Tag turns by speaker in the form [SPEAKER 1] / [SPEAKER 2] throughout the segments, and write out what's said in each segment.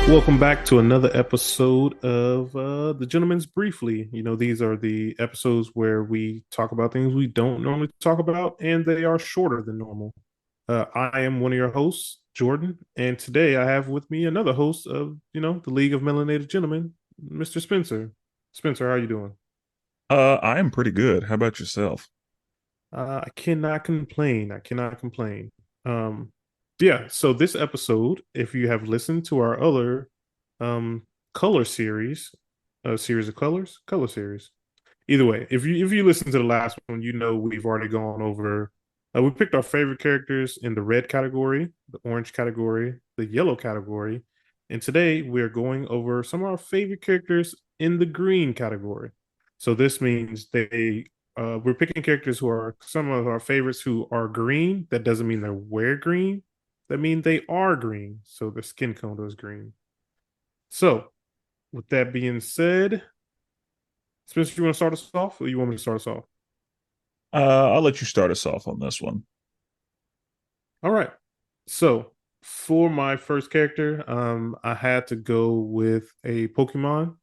[SPEAKER 1] Welcome back to another episode of The Gentleman's Briefly. These are the episodes where we talk about things we don't normally talk about, and they are shorter than normal. I am one of your hosts, Jordan, and today I have with me another host of, the League of Melanated Gentlemen, Mr. Spencer. Spencer, how are you doing?
[SPEAKER 2] I am pretty good. How about yourself?
[SPEAKER 1] I cannot complain. I cannot complain. Um, yeah, so this episode, if you have listened to our other um color series, a series of color series. Either way, if you listen to the last one, we've already gone over we picked our favorite characters in the red category, the orange category, the yellow category, and today we're going over some of our favorite characters in the green category. So this means we're picking characters who are some of our favorites who are green. That doesn't mean they wear green. That means they are green. So the skin tone is green. So with that being said, Spencer, you want to start us off, or you want me to start us off?
[SPEAKER 2] I'll let you start us off on this one.
[SPEAKER 1] All right. So for my first character, I had to go with a Pokemon,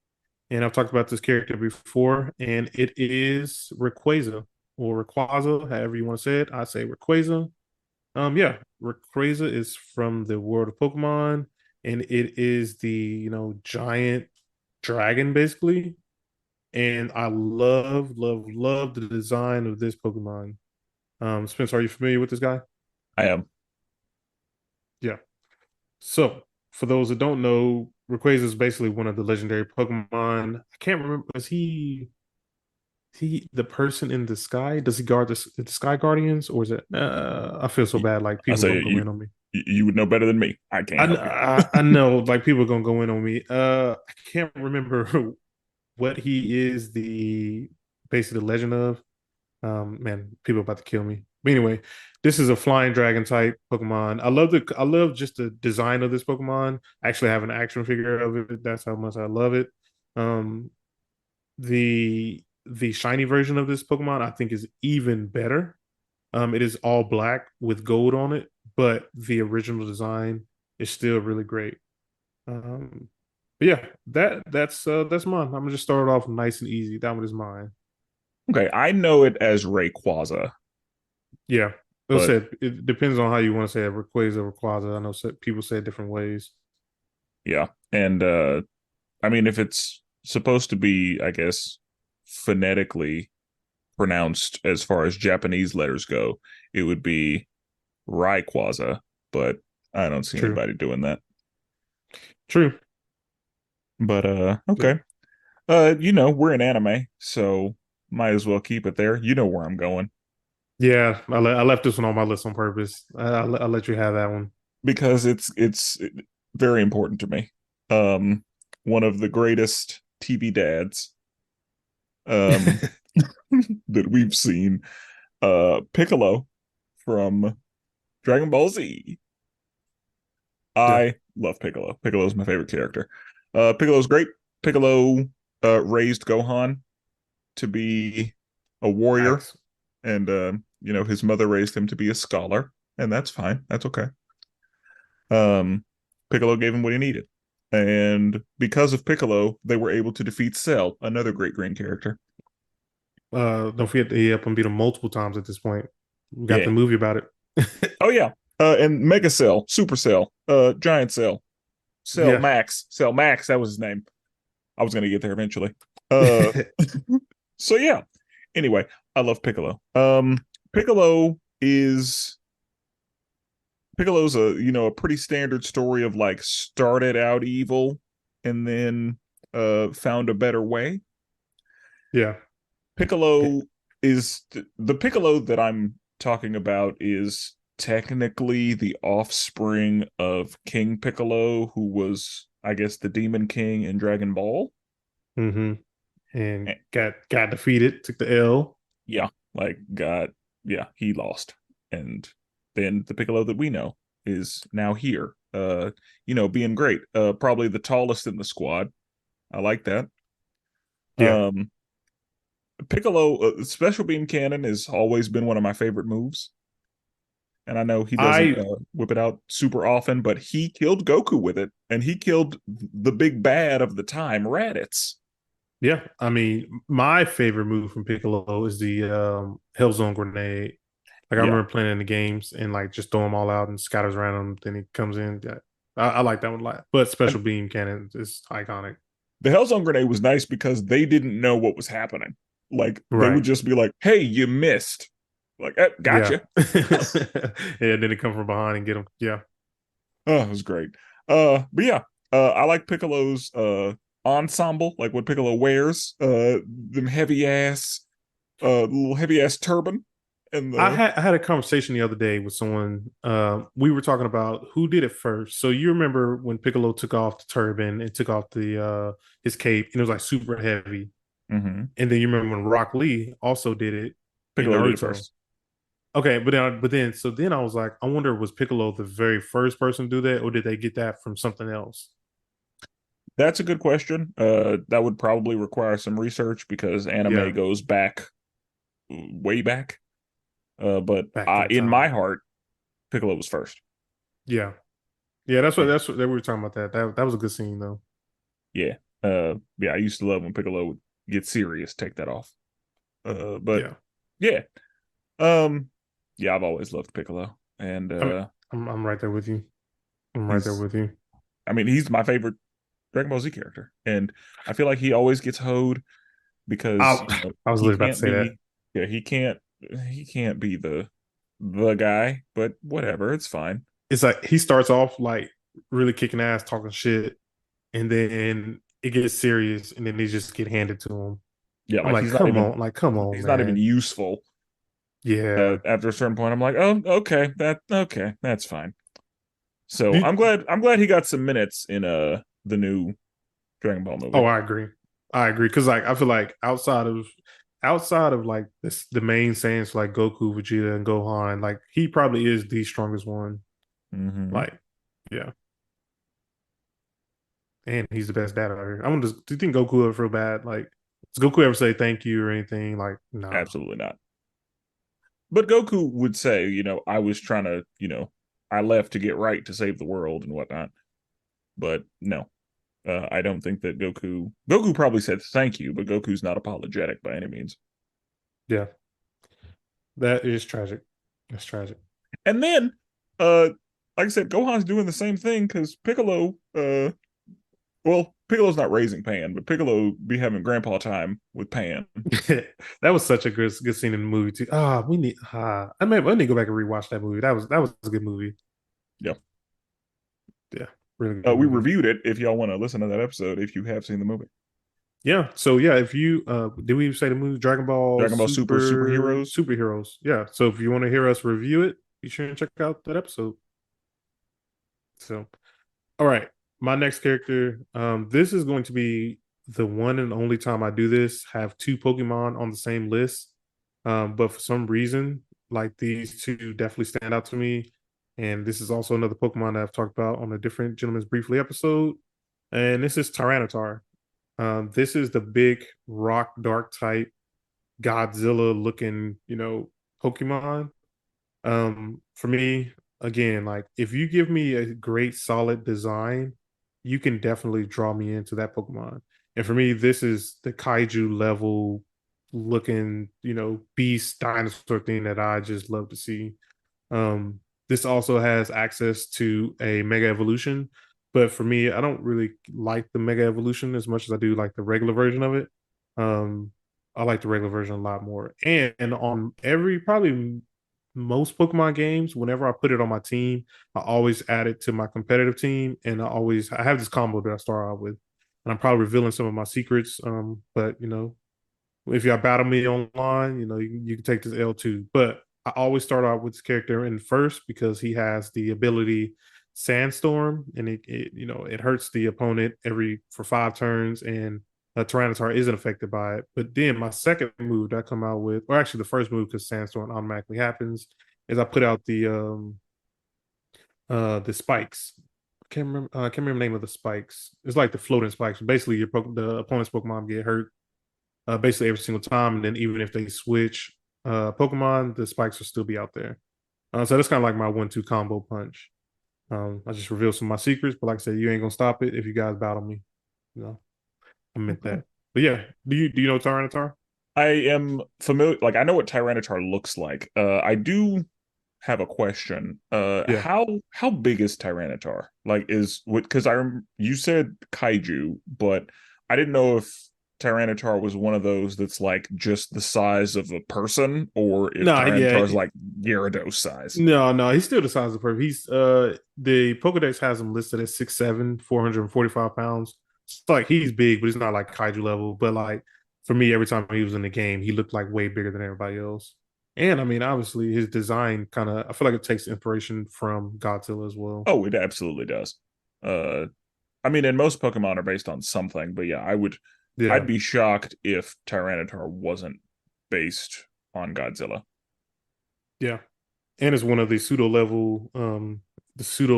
[SPEAKER 1] and I've talked about this character before, and it is Rayquaza or Rayquaza, however you want to say it. I say Rayquaza. Yeah, Rayquaza is from the world of Pokemon, and it is the giant dragon basically. And I love the design of this Pokemon. Spencer, are you familiar with this guy?
[SPEAKER 2] I am.
[SPEAKER 1] Yeah. So, for those that don't know, Rayquaza is basically one of the legendary Pokemon. I can't remember. Is he the person in the sky? Does he guard the Sky Guardians, or is it? I feel so bad. Like
[SPEAKER 2] I
[SPEAKER 1] people
[SPEAKER 2] say
[SPEAKER 1] gonna go
[SPEAKER 2] you
[SPEAKER 1] in on me.
[SPEAKER 2] you would know better than me. I can't help you.
[SPEAKER 1] I know, like people gonna go in on me. I can't remember what he is the basically the legend of. Man, people about to kill me. But anyway, this is a flying dragon type Pokemon. I love just the design of this Pokemon. I actually have an action figure of it. That's how much I love it. Um, the shiny version of this Pokemon I think is even better. It is all black with gold on it, but the original design is still really great. Um, but yeah, that's mine. I'm gonna just start it off nice and easy. That one is mine.
[SPEAKER 2] Okay, I know it as Rayquaza,
[SPEAKER 1] Yeah. Like I
[SPEAKER 2] but
[SPEAKER 1] said, it depends on how you want to say it. Rayquaza, Rayquaza. I know people say it different ways.
[SPEAKER 2] yeah. And I mean if it's supposed to be, I guess, phonetically pronounced as far as Japanese letters go, it would be Rayquaza, but I don't see
[SPEAKER 1] True.
[SPEAKER 2] anybody doing that.
[SPEAKER 1] True.
[SPEAKER 2] But okay. We're in anime, so might as well keep it there. You know where I'm going
[SPEAKER 1] Yeah, I left this one on my list on purpose. I'll let you have that one.
[SPEAKER 2] because it's very important to me. Um, one of the greatest TV dads that we've seen, Piccolo from Dragon Ball Z.
[SPEAKER 1] Yeah.
[SPEAKER 2] I love Piccolo. Piccolo's my favorite character. Piccolo's great. Piccolo raised Gohan to be a warrior,
[SPEAKER 1] Facts.
[SPEAKER 2] and his mother raised him to be a scholar, and that's fine. That's okay. Piccolo gave him what he needed, and because of Piccolo, they were able to defeat Cell, another great green character.
[SPEAKER 1] Don't forget that he up and beat him multiple times at this point. We got
[SPEAKER 2] Yeah.
[SPEAKER 1] the movie about it.
[SPEAKER 2] Oh yeah. And Mega Cell, Super Cell, Giant Cell, Cell
[SPEAKER 1] Yeah.
[SPEAKER 2] Max, Cell Max. That was his name. I was gonna get there eventually. Uh, so yeah. Anyway, I love Piccolo. Piccolo is Piccolo's a pretty standard story of like started out evil and then found a better way.
[SPEAKER 1] Yeah.
[SPEAKER 2] Piccolo is the Piccolo that I'm talking about is technically the offspring of King Piccolo, who was, I guess, the Demon King in Dragon Ball.
[SPEAKER 1] Mm-hmm. And
[SPEAKER 2] Eh,
[SPEAKER 1] got defeated, took the L.
[SPEAKER 2] Yeah, like God, yeah, he lost, and then the Piccolo that we know is now here. Being great. Probably the tallest in the squad. I like that.
[SPEAKER 1] Yeah.
[SPEAKER 2] Um, Piccolo Special Beam Cannon has always been one of my favorite moves. And I know he doesn't
[SPEAKER 1] I
[SPEAKER 2] whip it out super often, but he killed Goku with it, and he killed the big bad of the time, Raditz.
[SPEAKER 1] Yeah, I mean, my favorite move from Piccolo is the Hellzone grenade. Like I
[SPEAKER 2] Yeah,
[SPEAKER 1] remember playing in the games and like just throw them all out and scatters around them. Then he comes in. Yeah, I like that one a lot. But
[SPEAKER 2] and
[SPEAKER 1] special beam cannon is iconic.
[SPEAKER 2] the Hellzone grenade was nice because they didn't know what was happening. Like they would
[SPEAKER 1] Right.
[SPEAKER 2] just be like, "Hey, you missed." Like,
[SPEAKER 1] Yeah.
[SPEAKER 2] gotcha.
[SPEAKER 1] Yeah. Then he come from behind and get him. Yeah.
[SPEAKER 2] Oh, it was great. But yeah, I like Piccolo's ensemble, like what Piccolo wears, them heavy ass, little heavy ass turban, and the
[SPEAKER 1] I had a conversation the other day with someone. We were talking about who did it first. So you remember when Piccolo took off the turban and took off the his cape and it was like super heavy.
[SPEAKER 2] mm-hmm.
[SPEAKER 1] And then you remember when Rock Lee also did it in
[SPEAKER 2] Piccolo did it
[SPEAKER 1] Naruto.
[SPEAKER 2] first.
[SPEAKER 1] Okay, but then I was like, I wonder was Piccolo the very first person to do that, or did they get that from something else?
[SPEAKER 2] That's a good question. That would probably require some research because anime
[SPEAKER 1] Yeah,
[SPEAKER 2] goes back way back. But
[SPEAKER 1] back in
[SPEAKER 2] in my
[SPEAKER 1] time.
[SPEAKER 2] heart, Piccolo was first.
[SPEAKER 1] Yeah, yeah.
[SPEAKER 2] Yeah,
[SPEAKER 1] That's what we were talking about. That was a good scene though.
[SPEAKER 2] yeah. Yeah. I used to love when Piccolo would get serious, take that off. But
[SPEAKER 1] Yeah,
[SPEAKER 2] yeah, um, yeah. I've always loved Piccolo, and
[SPEAKER 1] I mean, I'm right there with you. I'm right there
[SPEAKER 2] he's.
[SPEAKER 1] with you.
[SPEAKER 2] I mean, he's my favorite Dragon Ball Z character, and I feel like he always gets hoed because
[SPEAKER 1] I
[SPEAKER 2] you know
[SPEAKER 1] I was
[SPEAKER 2] he
[SPEAKER 1] literally about to
[SPEAKER 2] can't
[SPEAKER 1] say that.
[SPEAKER 2] be. Yeah, he can't be the guy. But whatever, it's fine.
[SPEAKER 1] It's like he starts off like really kicking ass, talking shit, and then it gets serious, and then they just get handed to him.
[SPEAKER 2] Yeah,
[SPEAKER 1] I'm like, come on,
[SPEAKER 2] he's not even
[SPEAKER 1] man.
[SPEAKER 2] useful.
[SPEAKER 1] Yeah.
[SPEAKER 2] After a certain point, I'm like, oh, okay, that's fine. So
[SPEAKER 1] You,
[SPEAKER 2] I'm glad he got some minutes in the new Dragon Ball
[SPEAKER 1] oh,
[SPEAKER 2] movie.
[SPEAKER 1] I agree. I agree because like I feel like outside of like this, the main Saiyans like Goku, Vegeta, and Gohan, like he probably is the strongest one.
[SPEAKER 2] Hmm.
[SPEAKER 1] Like, yeah, and he's the best dad out here. I wonder, do you think Goku ever feel bad? Like, does Goku ever say thank you or anything? Like, nah.
[SPEAKER 2] Absolutely not. But Goku would say, I was trying to, I left to get right to save the world and whatnot. But no, I don't think that Goku probably said thank you, but Goku's not apologetic by any means.
[SPEAKER 1] Yeah, that is tragic. That's tragic.
[SPEAKER 2] And then, uh, like I said, Gohan's doing the same thing because Piccolo, well, Piccolo's not raising Pan, but Piccolo be having grandpa time with Pan.
[SPEAKER 1] That was such a good scene in the movie too. We need. I need to go back and rewatch that movie. That was a good movie.
[SPEAKER 2] Yeah.
[SPEAKER 1] Yeah, really good
[SPEAKER 2] We
[SPEAKER 1] movie.
[SPEAKER 2] reviewed it if y'all want to listen to that episode if you have seen the movie.
[SPEAKER 1] Yeah. So yeah, if you did we say the movie Dragon Ball
[SPEAKER 2] Dragon Ball Super
[SPEAKER 1] Super
[SPEAKER 2] Superheroes.
[SPEAKER 1] Superheroes? Yeah. So if you want to hear us review it, be sure and check out that episode. So all right, my next character. This is going to be the one and only time I do this. Have two Pokemon on the same list, but for some reason, like these two definitely stand out to me. And this is also another Pokemon that I've talked about on a different Gentleman's Briefly episode. And this is Tyranitar. This is the big rock dark type Godzilla looking, Pokemon. For me, again, like if you give me a great solid design, you can definitely draw me into that Pokemon. And for me, this is the kaiju level looking, beast dinosaur thing that I just love to see. This also has access to a Mega Evolution, but for me, I don't really like the Mega Evolution as much as I do like the regular version of it. Um, I like the regular version a lot more. And on every probably most Pokemon games, whenever I put it on my team, I always add it to my competitive team, and I have this combo that I start out with, and I'm probably revealing some of my secrets. But if y'all battle me online, you can take this L too. But I always start out with this character in first because he has the ability Sandstorm, and it hurts the opponent every for 5 turns, and a Tyranitar isn't affected by it. But then my second move that I come out with, or actually the first move because Sandstorm automatically happens, is I put out the spikes. I can't remember the name of the spikes. It's like the floating spikes. Basically, the opponent's Pokemon get hurt basically every single time. And then even if they switch Pokemon, the spikes will still be out there. So that's kind of like my 1-2 combo punch. I just revealed some of my secrets, but like I said, you ain't gonna stop it if you guys battle me. You know, I meant
[SPEAKER 2] Okay.
[SPEAKER 1] that. But yeah, do you know Tyranitar?
[SPEAKER 2] I am familiar, like I know what Tyranitar looks like. I do have a question.
[SPEAKER 1] Yeah.
[SPEAKER 2] How big is Tyranitar? Like, is what? Because you said kaiju, but I didn't know if Tyranitar was one of those that's like just the size of a person, or if
[SPEAKER 1] No, yeah.
[SPEAKER 2] Tyranitar is like Gyarados size.
[SPEAKER 1] No, he's still the size of perfect. He's the Pokedex has him listed at 6'7", 445 pounds. It's like he's big, but he's not like kaiju level. But like for me, every time he was in the game, he looked like way bigger than everybody else. And I mean, obviously, his design kind of I feel like it takes inspiration from Godzilla as well.
[SPEAKER 2] Oh, it absolutely does. Uh, I mean, and most Pokemon are based on something, but yeah, I'd
[SPEAKER 1] Yeah,
[SPEAKER 2] be shocked if Tyranitar wasn't based on Godzilla.
[SPEAKER 1] yeah. And it's one of the pseudo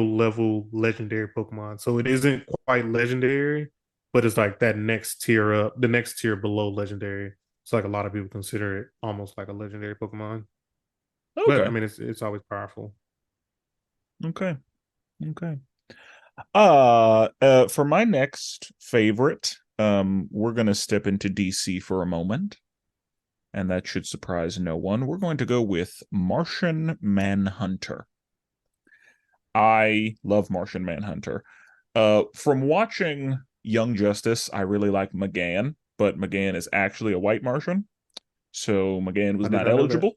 [SPEAKER 1] level legendary Pokemon. So it isn't quite legendary, but it's like that next tier up, the next tier below legendary. It's like a lot of people consider it almost like a legendary Pokemon. But I
[SPEAKER 2] Okay,
[SPEAKER 1] mean it's always powerful.
[SPEAKER 2] okay, okay. For my next favorite, we're gonna step into DC for a moment, and that should surprise no one. We're going to go with Martian Manhunter. I love Martian Manhunter. From watching Young Justice, I really like McGann, but McGann is actually a white Martian, so McGann
[SPEAKER 1] I
[SPEAKER 2] was
[SPEAKER 1] did
[SPEAKER 2] not
[SPEAKER 1] not know that.
[SPEAKER 2] eligible.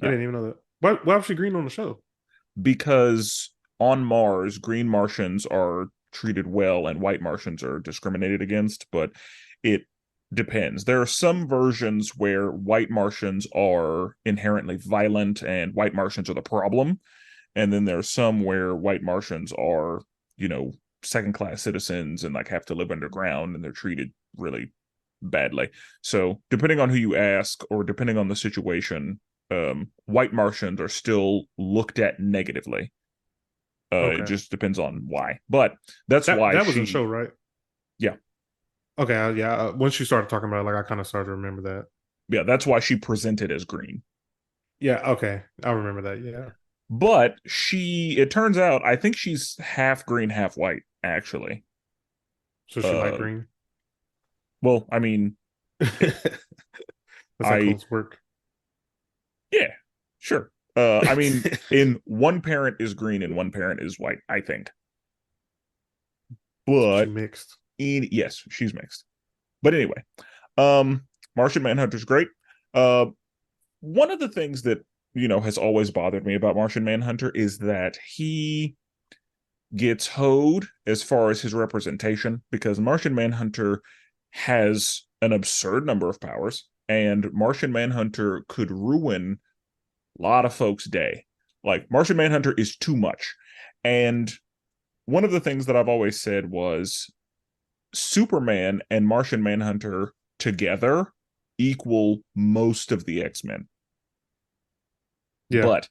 [SPEAKER 1] I
[SPEAKER 2] Yeah,
[SPEAKER 1] didn't even know that. Why was she green on the show?
[SPEAKER 2] because on Mars, green Martians are treated well and white Martians are discriminated against, but it depends. There are some versions where white Martians are inherently violent and white Martians are the problem. And then there are some where white Martians are, you know, second class citizens and like have to live underground and they're treated really badly. So depending on who you ask or depending on the situation, white Martians are still looked at negatively. It
[SPEAKER 1] Okay.
[SPEAKER 2] just depends on why. But that's
[SPEAKER 1] That
[SPEAKER 2] why
[SPEAKER 1] that was in the
[SPEAKER 2] she,
[SPEAKER 1] show, right?
[SPEAKER 2] yeah,
[SPEAKER 1] Okay, yeah. Once you started talking about it, like I kind of started to remember that.
[SPEAKER 2] yeah, that's why she presented as green.
[SPEAKER 1] Yeah, okay. I remember that. Yeah.
[SPEAKER 2] But it turns out, I think she's half green, half white, actually.
[SPEAKER 1] So she light
[SPEAKER 2] Uh,
[SPEAKER 1] green.
[SPEAKER 2] well, I mean, it,
[SPEAKER 1] That's how
[SPEAKER 2] I,
[SPEAKER 1] colors work.
[SPEAKER 2] yeah, sure. I mean, in one parent is green and one parent is white, I think.
[SPEAKER 1] So she
[SPEAKER 2] But
[SPEAKER 1] mixed.
[SPEAKER 2] yes, she's mixed. But anyway, um, Martian Manhunter's great. Uh, one of the things that has always bothered me about Martian Manhunter is that he gets hoed as far as his representation because Martian Manhunter has an absurd number of powers, and Martian Manhunter could ruin a lot of folks' day. Like Martian Manhunter is too much. And one of the things that I've always said was Superman and Martian Manhunter together equal most of the X-Men.
[SPEAKER 1] Yeah.
[SPEAKER 2] But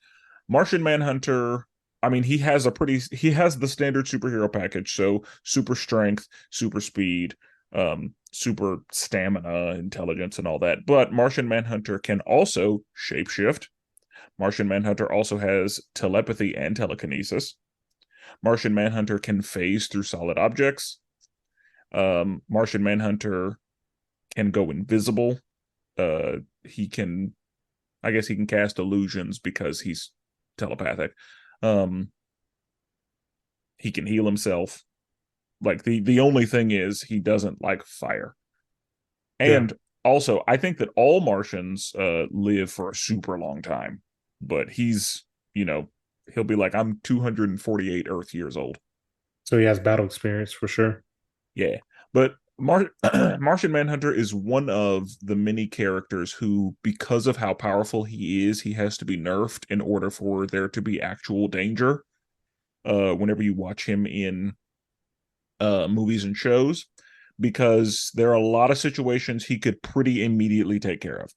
[SPEAKER 2] Martian Manhunter, I mean, he has the standard superhero package, so super strength, super speed, super stamina, intelligence, and all that. But Martian Manhunter can also shapeshift. Martian Manhunter also has telepathy and telekinesis. Martian Manhunter can phase through solid objects. Martian Manhunter can go invisible. He can, I guess, he can cast illusions because he's telepathic. Um, he can heal himself. Like the only thing is he doesn't like fire.
[SPEAKER 1] Yeah.
[SPEAKER 2] And also, I think that all Martians live for a super long time, but you know, he'll be like, I'm 248 Earth years old.
[SPEAKER 1] So he has battle experience for sure.
[SPEAKER 2] Yeah, but Martian Manhunter is one of the many characters who, because of how powerful he is, he has to be nerfed in order for there to be actual danger. Whenever you watch him in movies and shows, because there are a lot of situations he could pretty immediately take care of.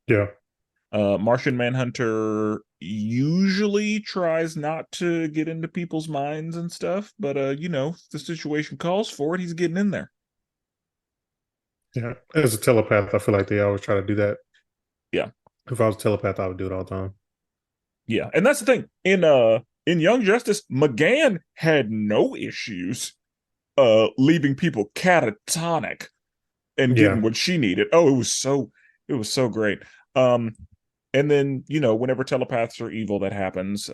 [SPEAKER 1] Yeah.
[SPEAKER 2] Martian Manhunter usually tries not to get into people's minds and stuff, but if the situation calls for it, he's getting in there.
[SPEAKER 1] Yeah. As a telepath, I feel like they always try to do that.
[SPEAKER 2] Yeah.
[SPEAKER 1] If I was a telepath, I would do it all the time.
[SPEAKER 2] Yeah, and that's the thing. In Young Justice, McGann had no issues leaving people catatonic and getting
[SPEAKER 1] Yeah,
[SPEAKER 2] what she needed. Oh, it was so great. Um and then, whenever telepaths are evil that happens,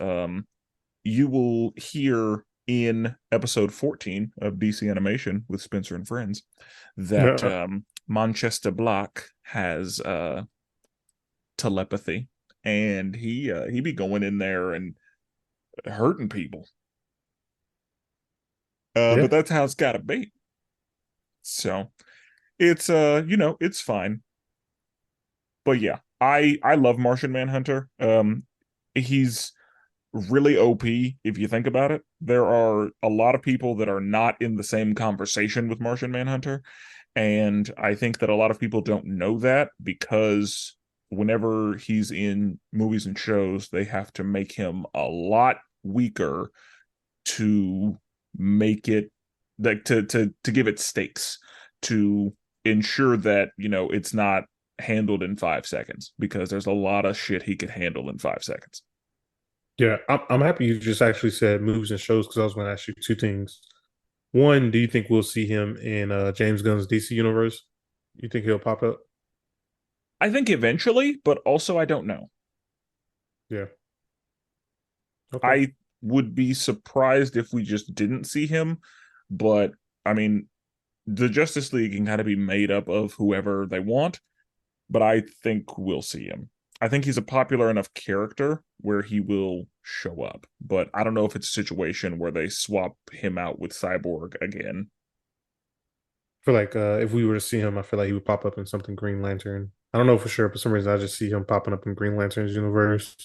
[SPEAKER 2] you will hear in episode 14 of DC Animation with Spenser and Friends that
[SPEAKER 1] yeah,
[SPEAKER 2] Manchester Block has telepathy, and he be going in there and hurting people.
[SPEAKER 1] yeah.
[SPEAKER 2] But that's how it's got to be. So it's it's fine. But yeah, I love Martian Manhunter. He's really OP if you think about it. There are a lot of people that are not in the same conversation with Martian Manhunter, and I think that a lot of people don't know that because whenever he's in movies and shows, they have to make him a lot weaker to make it like to give it stakes, to ensure that it's not handled in 5 seconds, because there's a lot of shit he could handle in 5 seconds.
[SPEAKER 1] Yeah, I'm happy you just actually said movies and shows because I was going to ask you two things. One, do you think we'll see him in James Gunn's DC universe? You think he'll pop up?
[SPEAKER 2] I think eventually, but also I don't know.
[SPEAKER 1] Yeah. Okay.
[SPEAKER 2] I would be surprised if we just didn't see him, but I mean, the Justice League can kind of be made up of whoever they want, but I think we'll see him. I think he's a popular enough character where he will show up, but I don't know if it's a situation where they swap him out with Cyborg again.
[SPEAKER 1] I feel like if we were to see him, I feel like he would pop up in something Green Lantern. I don't know for sure, but for some reason I just see him popping up in Green Lantern's universe,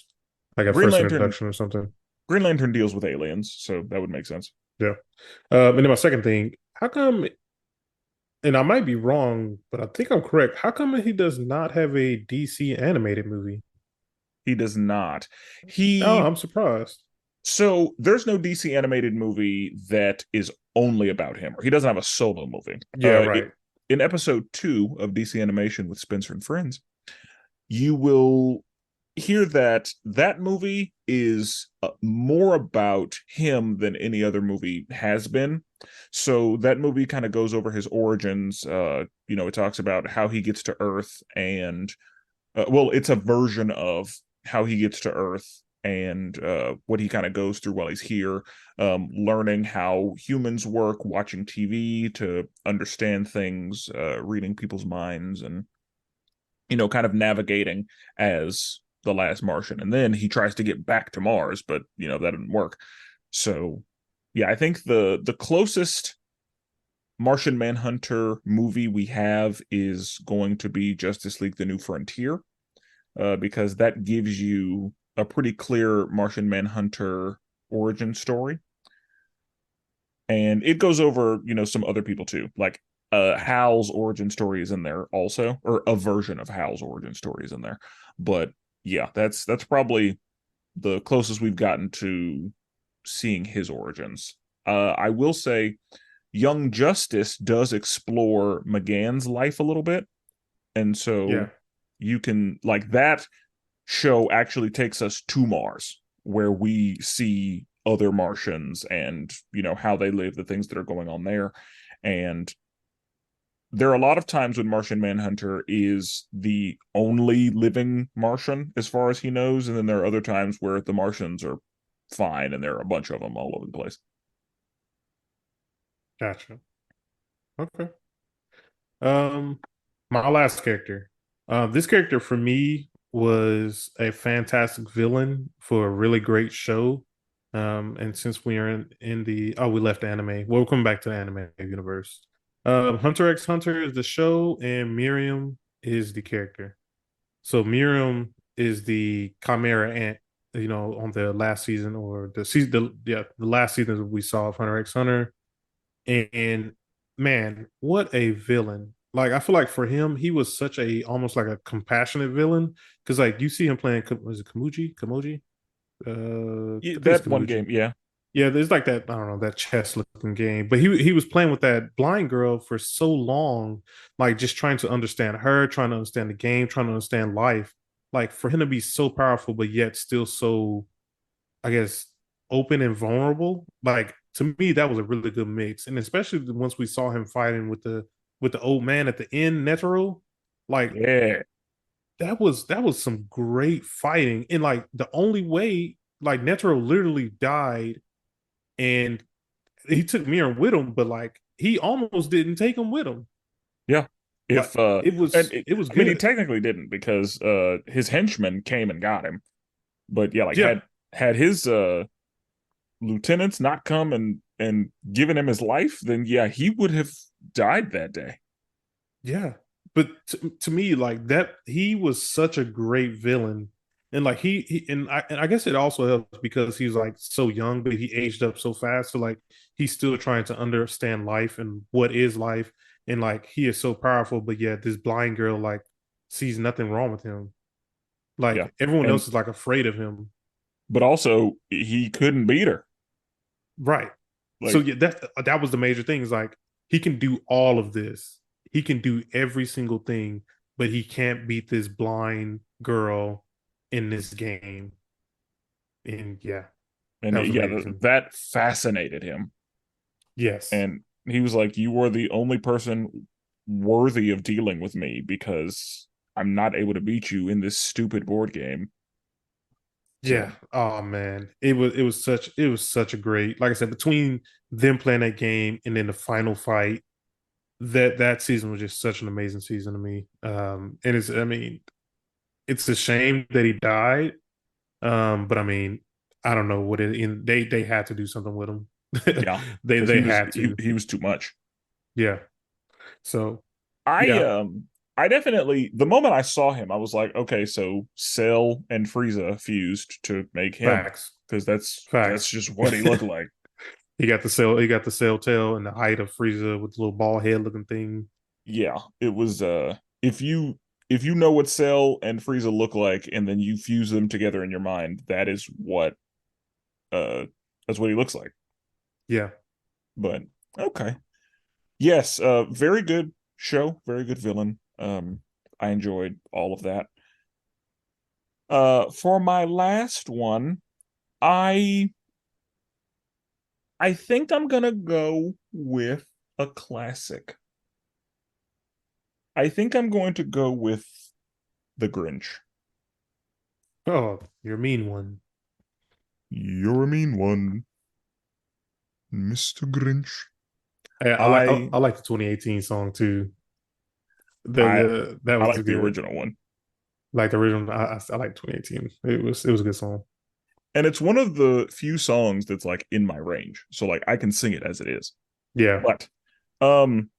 [SPEAKER 1] like at
[SPEAKER 2] Green
[SPEAKER 1] first
[SPEAKER 2] Lantern
[SPEAKER 1] introduction or something.
[SPEAKER 2] Green Lantern deals with aliens, so that would make sense.
[SPEAKER 1] Yeah. And then my second thing, how come, and I might be wrong, but I think I'm correct. How come he does not have a DC animated movie?
[SPEAKER 2] He does not.
[SPEAKER 1] Oh,
[SPEAKER 2] He
[SPEAKER 1] I'm surprised.
[SPEAKER 2] So there's no DC animated movie that is only about him, or he doesn't have a solo movie.
[SPEAKER 1] Yeah, right.
[SPEAKER 2] In episode 2 of DC Animation with Spenser and Friends, you will hear that that movie is more about him than any other movie has been. So that movie kind of goes over his origins. It talks about how he gets to Earth, and well, it's a version of how he gets to Earth and what he kind of goes through while he's here, learning how humans work, watching TV to understand things, reading people's minds, and kind of navigating as the last Martian. And then he tries to get back to Mars, but that didn't work. So, yeah, I think the closest Martian Manhunter movie we have is going to be Justice League: The New Frontier, because that gives you a pretty clear Martian Manhunter origin story. And it goes over, some other people too. Like Hal's origin story is in there also, or a version of Hal's origin story is in there. But yeah, that's probably the closest we've gotten to seeing his origins. I will say Young Justice does explore McGann's life a little bit. And
[SPEAKER 1] Yeah.
[SPEAKER 2] so you can, like, that show actually takes us to Mars, where we see other Martians and how they live, the things that are going on there. And there are a lot of times when Martian Manhunter is the only living Martian as far as he knows, and then there are other times where the Martians are fine and there are a bunch of them all over the place.
[SPEAKER 1] Gotcha. Okay. Um, my last character. This character for me was a fantastic villain for a really great show. And since we are in the we left anime. Well, we're coming back to the anime universe. Hunter x Hunter is the show, and Miriam is the character. So Miriam is the Chimera Ant, on the last season or the season, the last season we saw of Hunter x Hunter. And man, what a villain! Like I feel like for him, he was such a almost like a compassionate villain because like you see him playing, was it Kamuji?
[SPEAKER 2] Yeah,
[SPEAKER 1] I think it's
[SPEAKER 2] that one
[SPEAKER 1] Kamuji.
[SPEAKER 2] game, yeah.
[SPEAKER 1] Yeah, there's like that, I don't know, that chess looking game. But he was playing with that blind girl for so long, like just trying to understand her, trying to understand the game, trying to understand life. like for him to be so powerful, but yet still so, I guess, open and vulnerable. Like to me, that was a really good mix, and especially once we saw him fighting with the old man at the end, Netero, like
[SPEAKER 2] Yeah,
[SPEAKER 1] that was some great fighting. And like the only way, like Netero literally died, and he took Miran with him, but like he almost didn't take him with him.
[SPEAKER 2] yeah.
[SPEAKER 1] Like
[SPEAKER 2] If
[SPEAKER 1] it was
[SPEAKER 2] I mean, he
[SPEAKER 1] good.
[SPEAKER 2] technically didn't because his henchmen came and got him. But yeah, like
[SPEAKER 1] Yeah,
[SPEAKER 2] had his lieutenants not come and given him his life, then yeah, he would have died that day.
[SPEAKER 1] yeah. But to me, like that, he was such a great villain, and like and I guess it also helps because he's like so young, but he aged up so fast. So like he's still trying to understand life and what is life, and like he is so powerful, but yet this blind girl like sees nothing wrong with him.
[SPEAKER 2] Yeah.
[SPEAKER 1] Like everyone
[SPEAKER 2] And
[SPEAKER 1] else is like afraid of him.
[SPEAKER 2] but also he couldn't beat her.
[SPEAKER 1] Right. So
[SPEAKER 2] Like
[SPEAKER 1] yeah, that was the major thing. Is like he can do all of this. He can do every single thing, but he can't beat this blind girl in this game. And yeah,
[SPEAKER 2] and
[SPEAKER 1] that was
[SPEAKER 2] yeah,
[SPEAKER 1] amazing.
[SPEAKER 2] that fascinated him.
[SPEAKER 1] Yes.
[SPEAKER 2] And he was like, "You are the only person worthy of dealing with me because I'm not able to beat you in this stupid board game."
[SPEAKER 1] Yeah.
[SPEAKER 2] So
[SPEAKER 1] Oh man. It was such a great, like I said, between them playing that game and then the final fight, that season was just such an amazing season to me. And it's I mean, it's a shame that he died. But I mean, I don't know what they had to do something with him.
[SPEAKER 2] yeah, because
[SPEAKER 1] They had to.
[SPEAKER 2] he was too much.
[SPEAKER 1] Yeah. So
[SPEAKER 2] I
[SPEAKER 1] yeah,
[SPEAKER 2] um I definitely the moment I saw him, I was like, okay, so Cell and Frieza fused to make him
[SPEAKER 1] facts.
[SPEAKER 2] because that's
[SPEAKER 1] Facts.
[SPEAKER 2] just what he looked like.
[SPEAKER 1] He got the cell tail and the height of Frieza with the little ball head looking thing.
[SPEAKER 2] Yeah, it was if you know what Cell and Frieza look like and then you fuse them together in your mind, uh that's what he looks like.
[SPEAKER 1] Yeah.
[SPEAKER 2] But okay. Yes, very good show, very good villain. I enjoyed all of that. For my last one, I I think I'm gonna go with a classic. I think I'm going to go with The Grinch.
[SPEAKER 1] Oh, you're a mean one.
[SPEAKER 2] You're a mean one, Mr. Grinch. I
[SPEAKER 1] I like the 2018 song too.
[SPEAKER 2] I
[SPEAKER 1] That
[SPEAKER 2] I
[SPEAKER 1] was
[SPEAKER 2] like the
[SPEAKER 1] good.
[SPEAKER 2] original one.
[SPEAKER 1] Like the original, I like 2018. It was a good song.
[SPEAKER 2] And it's one of the few songs that's like in my range. So like I can sing it as it is.
[SPEAKER 1] Yeah.
[SPEAKER 2] But um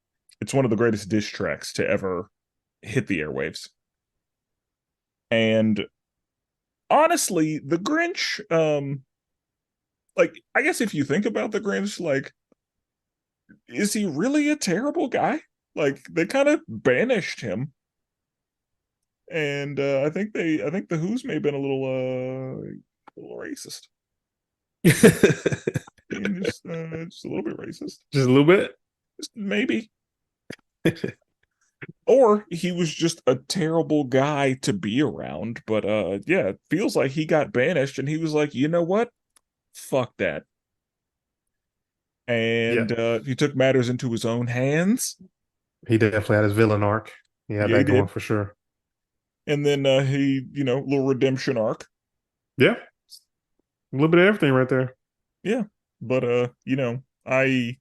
[SPEAKER 2] it's one of the greatest diss tracks to ever hit the airwaves. And honestly, the Grinch, like I guess if you think about the Grinch, like, is he really a terrible guy? Like they kind of banished him. And I think the Who's may have been a little racist.
[SPEAKER 1] Just
[SPEAKER 2] Being just a little bit racist.
[SPEAKER 1] a little bit.
[SPEAKER 2] Just maybe. Or he was just a terrible guy to be around. But yeah, it feels like he got banished and he was like, you know what? Fuck that.
[SPEAKER 1] Yeah.
[SPEAKER 2] And he took matters into his own hands.
[SPEAKER 1] He definitely had his villain arc. He had
[SPEAKER 2] Yeah, he
[SPEAKER 1] that going
[SPEAKER 2] did.
[SPEAKER 1] for sure.
[SPEAKER 2] And then he, little redemption arc.
[SPEAKER 1] Yeah. A little bit of everything right there.
[SPEAKER 2] Yeah. But I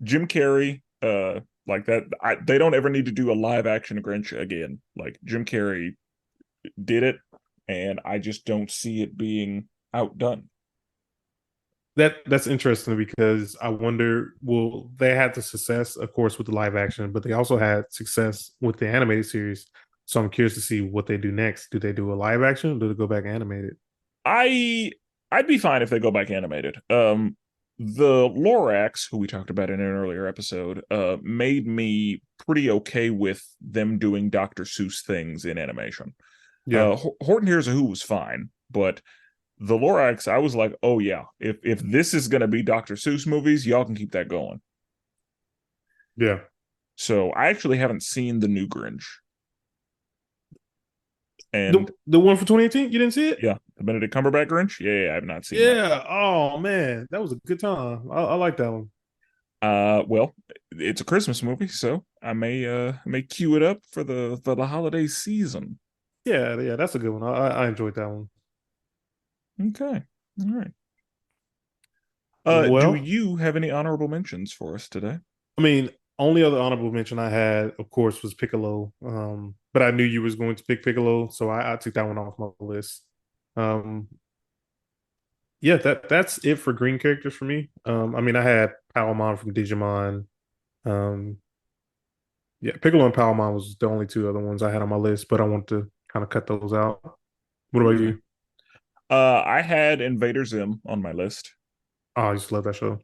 [SPEAKER 2] Jim Carrey, like that. They don't ever need to do a live action Grinch again. Like Jim Carrey did it, and I just don't see it being outdone.
[SPEAKER 1] That's interesting because I wonder, well, they had the success, of course, with the live action, but they also had success with the animated series. So I'm curious to see what they do next. Do they do a live action or do they go back animated?
[SPEAKER 2] I I'd be fine if they go back animated. The Lorax, who we talked about in an earlier episode, made me pretty okay with them doing Dr. Seuss things in animation.
[SPEAKER 1] Yeah.
[SPEAKER 2] Horton Hears a Who was fine, but the Lorax, I was like, oh yeah, if this is gonna be Dr. Seuss movies, y'all can keep that going.
[SPEAKER 1] Yeah.
[SPEAKER 2] So I actually haven't seen the new Grinch. And
[SPEAKER 1] The one for 2018, you didn't see it?
[SPEAKER 2] yeah, the Benedict Cumberbatch Grinch. Yeah, I have not seen that.
[SPEAKER 1] Yeah. Oh man, that was a good time. I like that one.
[SPEAKER 2] Well, it's a Christmas movie, so I may queue it up for the holiday season.
[SPEAKER 1] Yeah, yeah, that's a good one. I enjoyed that one.
[SPEAKER 2] Okay, all right. Do
[SPEAKER 1] Well,
[SPEAKER 2] you have any honorable mentions for us today?
[SPEAKER 1] I mean, only other honorable mention I had, of course, was Piccolo. But I knew you was going to pick Piccolo, so I took that one off my list. Um, yeah, that's it for green characters for me. I mean, I had Palmon from Digimon. Um, yeah, Piccolo and Palmon was the only two other ones I had on my list, but I want to kind of cut those out. What about
[SPEAKER 2] Okay.
[SPEAKER 1] you?
[SPEAKER 2] I had Invader Zim on my list.
[SPEAKER 1] Oh, I just love that show.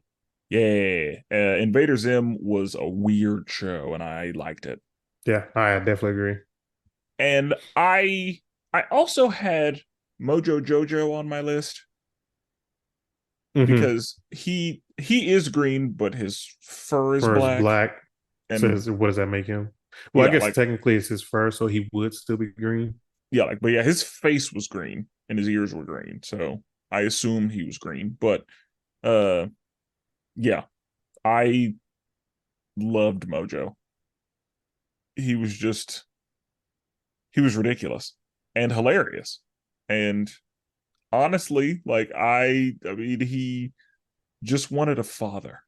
[SPEAKER 2] Yeah, Invader Zim was a weird show, and I liked it.
[SPEAKER 1] Yeah, I definitely agree.
[SPEAKER 2] And I also had Mojo Jojo on my list
[SPEAKER 1] Mm-hmm.
[SPEAKER 2] because he is green, but his fur is
[SPEAKER 1] First
[SPEAKER 2] black.
[SPEAKER 1] black
[SPEAKER 2] And
[SPEAKER 1] says, what does that make him? Well, I
[SPEAKER 2] yeah,
[SPEAKER 1] guess
[SPEAKER 2] like
[SPEAKER 1] technically it's his fur, so he would still be green.
[SPEAKER 2] yeah, like but yeah, his face was green and his ears were green, so I assume he was green. But uh, yeah, I loved Mojo. He was just he was ridiculous and hilarious, and honestly, like I mean, he just wanted a father.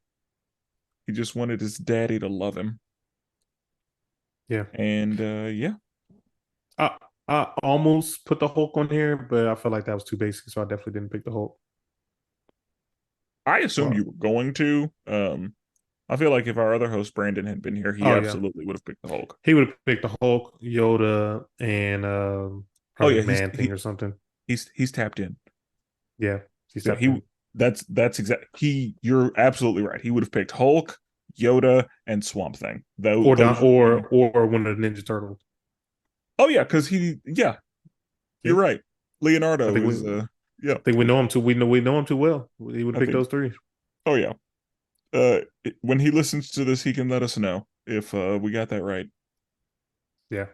[SPEAKER 2] He just wanted his daddy to love him.
[SPEAKER 1] Yeah.
[SPEAKER 2] And yeah,
[SPEAKER 1] I I almost put the Hulk on here, but I felt like that was too basic, so I definitely didn't pick the Hulk.
[SPEAKER 2] I assumed
[SPEAKER 1] Well,
[SPEAKER 2] you were going to. I feel like if our other host Brandon had been here, he
[SPEAKER 1] oh yeah,
[SPEAKER 2] absolutely would have picked the Hulk.
[SPEAKER 1] he would have picked the Hulk, Yoda, and
[SPEAKER 2] Oh
[SPEAKER 1] probably
[SPEAKER 2] yeah,
[SPEAKER 1] Man Thing or something.
[SPEAKER 2] he's tapped in.
[SPEAKER 1] Yeah, he
[SPEAKER 2] Yeah,
[SPEAKER 1] stepped in.
[SPEAKER 2] that's exact. He You're absolutely right. He would have picked Hulk, Yoda, and Swamp Thing.
[SPEAKER 1] Or Don,
[SPEAKER 2] Those yeah.
[SPEAKER 1] or one of the Ninja Turtles.
[SPEAKER 2] Oh yeah, because you're
[SPEAKER 1] See,
[SPEAKER 2] right.
[SPEAKER 1] I
[SPEAKER 2] Leonardo
[SPEAKER 1] think
[SPEAKER 2] is yeah.
[SPEAKER 1] we know him too. We know him too well. He would have
[SPEAKER 2] I
[SPEAKER 1] picked
[SPEAKER 2] think
[SPEAKER 1] those three.
[SPEAKER 2] oh yeah. When he listens to this, he can let us know if we got that right.
[SPEAKER 1] Yeah.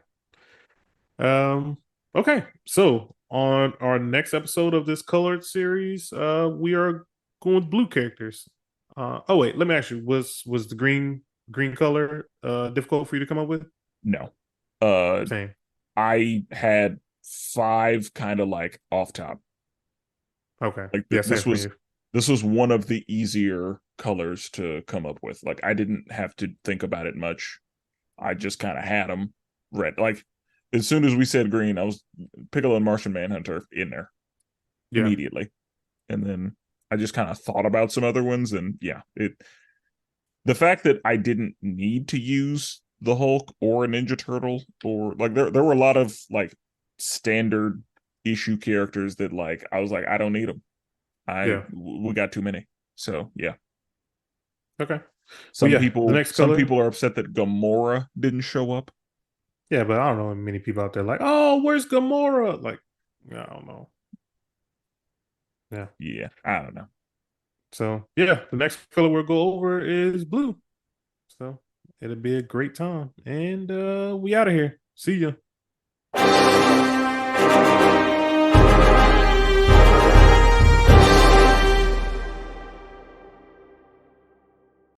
[SPEAKER 1] Um. Okay. So on our next episode of this colored series, we are going with blue characters. Oh wait, let me ask you: was the green color difficult for you to come up with?
[SPEAKER 2] No. Uh
[SPEAKER 1] Same.
[SPEAKER 2] I had five kind of like off top.
[SPEAKER 1] Okay.
[SPEAKER 2] Like
[SPEAKER 1] Yeah, same for me.
[SPEAKER 2] this was one of the easier colors to come up with. Like I didn't have to think about it much. I just kind of had them red. Like as soon as we said green, I was Piccolo and Martian Manhunter in there
[SPEAKER 1] Yeah.
[SPEAKER 2] immediately. And then I just kind of thought about some other ones and yeah, it the fact that I didn't need to use the Hulk or a Ninja Turtle or like there were a lot of like standard issue characters that like I was like I don't need them. I
[SPEAKER 1] Yeah.
[SPEAKER 2] we got too many. So yeah,
[SPEAKER 1] Okay. Well, yeah. The next
[SPEAKER 2] some
[SPEAKER 1] color.
[SPEAKER 2] people are upset that Gamora didn't show up.
[SPEAKER 1] Yeah, but I don't know many people out there like, oh, where's Gamora? Like, I don't know. Yeah.
[SPEAKER 2] Yeah, I don't know.
[SPEAKER 1] So yeah, the next color we'll go over is blue. So it'll be a great time. And we out of here. See ya.